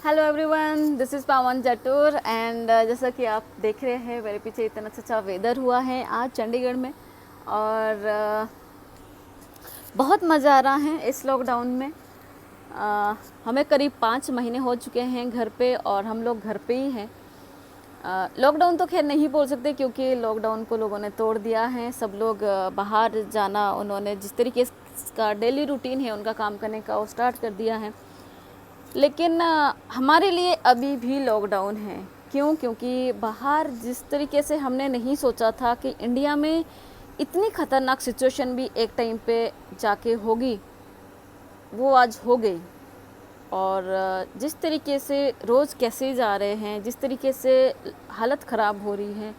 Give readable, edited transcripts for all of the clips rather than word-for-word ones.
Hello everyone, this is पावन जटूर and जैसा कि आप देख रहे हैं मेरे पीछे इतना अच्छा वेदर हुआ है आज चंडीगढ़ में। और बहुत मज़ा आ रहा है इस लॉकडाउन में। हमें करीब 5 महीने हो चुके हैं घर पे और हम लोग घर पे ही हैं। लॉकडाउन तो खैर नहीं बोल सकते क्योंकि लॉकडाउन को लोगों ने तोड़ दिया है। सब लोग बाहर जाना, उन्होंने जिस तरीके का डेली रूटीन है उनका काम करने का वो स्टार्ट कर दिया है। लेकिन हमारे लिए अभी भी लॉकडाउन है। क्यों? क्योंकि बाहर जिस तरीके से हमने नहीं सोचा था कि इंडिया में इतनी ख़तरनाक सिचुएशन भी एक टाइम पे जाके होगी, वो आज हो गई। और जिस तरीके से रोज़ कैसे जा रहे हैं, जिस तरीके से हालत ख़राब हो रही है,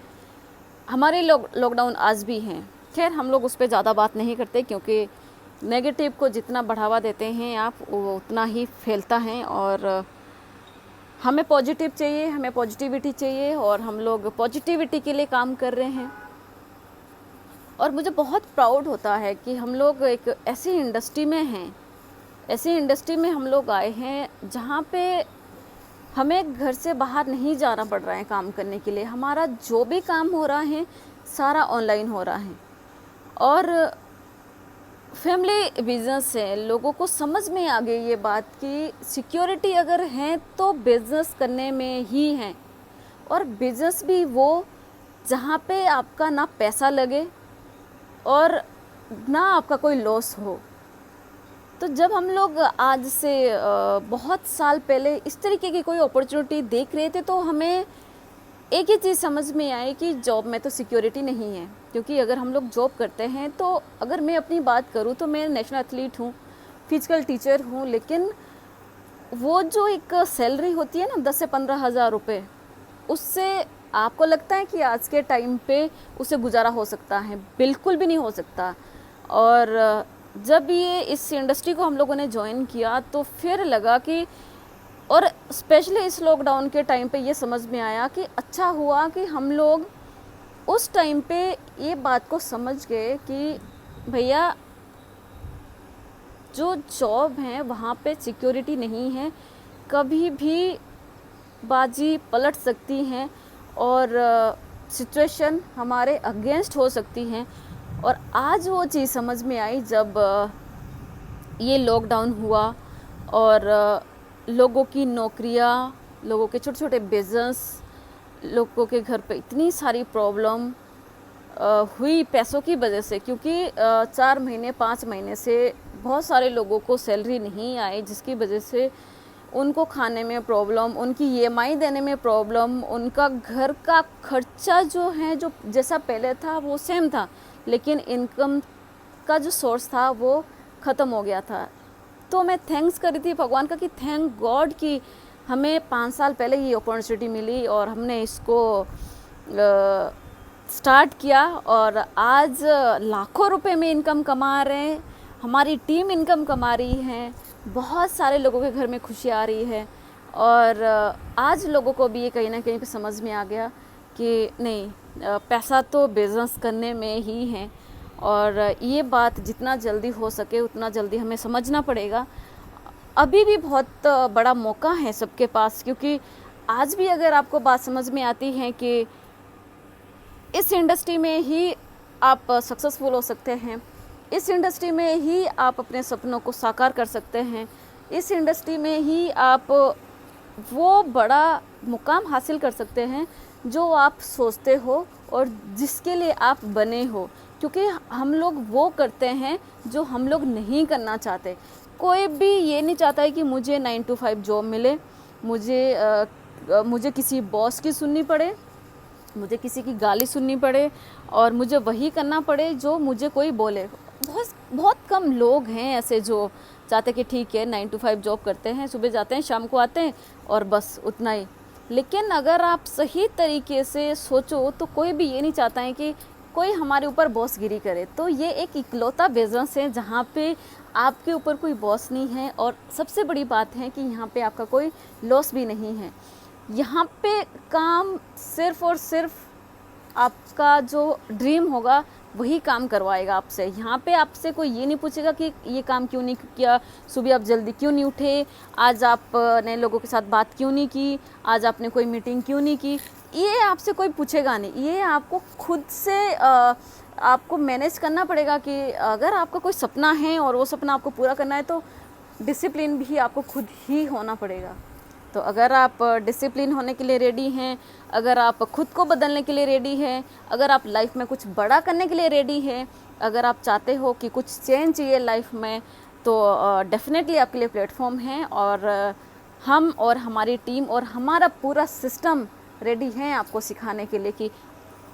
हमारे लॉकडाउन आज भी हैं। खैर हम लोग उस पर ज़्यादा बात नहीं करते क्योंकि नेगेटिव को जितना बढ़ावा देते हैं आप, वो उतना ही फैलता है। और हमें पॉजिटिव चाहिए, हमें पॉजिटिविटी चाहिए और हम लोग पॉजिटिविटी के लिए काम कर रहे हैं। और मुझे बहुत प्राउड होता है कि हम लोग एक ऐसी इंडस्ट्री में हैं, ऐसी इंडस्ट्री में हम लोग आए हैं जहाँ पे हमें घर से बाहर नहीं जाना पड़ रहा है काम करने के लिए। हमारा जो भी काम हो रहा है सारा ऑनलाइन हो रहा है और फैमिली बिजनेस है। लोगों को समझ में आ गई ये बात कि सिक्योरिटी अगर है तो बिजनेस करने में ही है। और बिजनेस भी वो जहाँ पे आपका ना पैसा लगे और ना आपका कोई लॉस हो। तो जब हम लोग आज से बहुत साल पहले इस तरीके की कोई अपॉर्चुनिटी देख रहे थे तो हमें एक ही चीज़ समझ में आई कि जॉब में तो सिक्योरिटी नहीं है। क्योंकि अगर हम लोग जॉब करते हैं तो अगर मैं अपनी बात करूँ तो मैं नेशनल एथलीट हूँ, फिजिकल टीचर हूँ, लेकिन वो जो एक सैलरी होती है ना 10 से 15 हज़ार रुपये, उससे आपको लगता है कि आज के टाइम पे उसे गुजारा हो सकता है? बिल्कुल भी नहीं हो सकता। और जब ये इस इंडस्ट्री को हम लोगों ने ज्वाइन किया तो फिर लगा कि, और स्पेशली इस लॉकडाउन के टाइम पे ये समझ में आया कि अच्छा हुआ कि हम लोग उस टाइम पे ये बात को समझ गए कि भैया जो जॉब है वहाँ पे सिक्योरिटी नहीं है, कभी भी बाजी पलट सकती हैं और सिचुएशन हमारे अगेंस्ट हो सकती हैं। और आज वो चीज़ समझ में आई जब ये लॉकडाउन हुआ और लोगों की नौकरियां, लोगों के छोटे छोटे बिजनेस, लोगों के घर पे इतनी सारी प्रॉब्लम हुई पैसों की वजह से। क्योंकि 4 महीने 5 महीने से बहुत सारे लोगों को सैलरी नहीं आई, जिसकी वजह से उनको खाने में प्रॉब्लम, उनकी EMI देने में प्रॉब्लम, उनका घर का खर्चा जो है जो जैसा पहले था वो सेम था, लेकिन इनकम का जो सोर्स था वो ख़त्म हो गया था। तो मैं थैंक्स कर रही थी भगवान का कि थैंक गॉड कि हमें 5 साल पहले ये अपॉर्चुनिटी मिली और हमने इसको स्टार्ट किया और आज लाखों रुपए में इनकम कमा रहे हैं। हमारी टीम इनकम कमा रही है, बहुत सारे लोगों के घर में खुशी आ रही है। और आज लोगों को भी ये कहीं ना कहीं पे समझ में आ गया कि नहीं, पैसा तो बिज़नेस करने में ही है। और ये बात जितना जल्दी हो सके उतना जल्दी हमें समझना पड़ेगा। अभी भी बहुत बड़ा मौका है सबके पास, क्योंकि आज भी अगर आपको बात समझ में आती है कि इस इंडस्ट्री में ही आप सक्सेसफुल हो सकते हैं, इस इंडस्ट्री में ही आप अपने सपनों को साकार कर सकते हैं, इस इंडस्ट्री में ही आप वो बड़ा मुकाम हासिल कर सकते हैं जो आप सोचते हो और जिसके लिए आप बने हो। क्योंकि हम लोग वो करते हैं जो हम लोग नहीं करना चाहते। कोई भी ये नहीं चाहता है कि मुझे 9 to 5 जॉब मिले, मुझे किसी बॉस की सुननी पड़े, मुझे किसी की गाली सुननी पड़े और मुझे वही करना पड़े जो मुझे कोई बोले। बहुत बहुत कम लोग हैं ऐसे जो चाहते कि ठीक है 9 to 5 जॉब करते हैं, सुबह जाते हैं शाम को आते हैं और बस उतना ही। लेकिन अगर आप सही तरीके से सोचो तो कोई भी ये नहीं चाहता है कि कोई हमारे ऊपर बॉसगिरी करे। तो ये एक इकलौता बिजनेस है जहाँ पे आपके ऊपर कोई बॉस नहीं है और सबसे बड़ी बात है कि यहाँ पे आपका कोई लॉस भी नहीं है। यहाँ पे काम सिर्फ और सिर्फ आपका जो ड्रीम होगा वही काम करवाएगा आपसे। यहाँ पे आपसे कोई ये नहीं पूछेगा कि ये काम क्यों नहीं किया, सुबह आप जल्दी क्यों नहीं उठे, आज आपने लोगों के साथ बात क्यों नहीं की, आज आपने कोई मीटिंग क्यों नहीं की। ये आपसे कोई पूछेगा नहीं। ये आपको खुद से आपको मैनेज करना पड़ेगा कि अगर आपका कोई सपना है और वो सपना आपको पूरा करना है तो डिसिप्लिन भी आपको खुद ही होना पड़ेगा। तो अगर आप डिसिप्लिन होने के लिए रेडी हैं, अगर आप खुद को बदलने के लिए रेडी हैं, अगर आप लाइफ में कुछ बड़ा करने के लिए रेडी हैं, अगर आप चाहते हो कि कुछ चेंज चाहिए लाइफ में, तो डेफिनेटली आपके लिए प्लेटफॉर्म है। और हम और हमारी टीम और हमारा पूरा सिस्टम रेडी हैं आपको सिखाने के लिए कि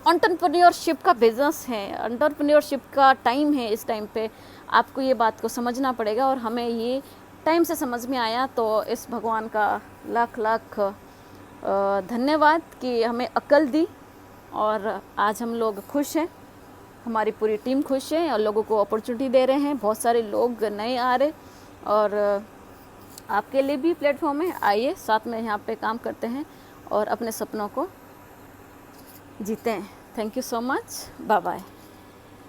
एंटरप्रेन्योरशिप का बिज़नेस है, एंटरप्रेन्योरशिप का टाइम है। इस टाइम पे आपको ये बात को समझना पड़ेगा और हमें ये टाइम से समझ में आया। तो इस भगवान का लाख लाख धन्यवाद कि हमें अक्ल दी और आज हम लोग खुश हैं, हमारी पूरी टीम खुश है और लोगों को अपॉर्चुनिटी दे रहे हैं। बहुत सारे लोग नए आ रहे और आपके लिए भी प्लेटफॉर्म है। आइए साथ में यहाँ पे काम करते हैं और अपने सपनों को जीते हैं। Thank you so much, bye bye.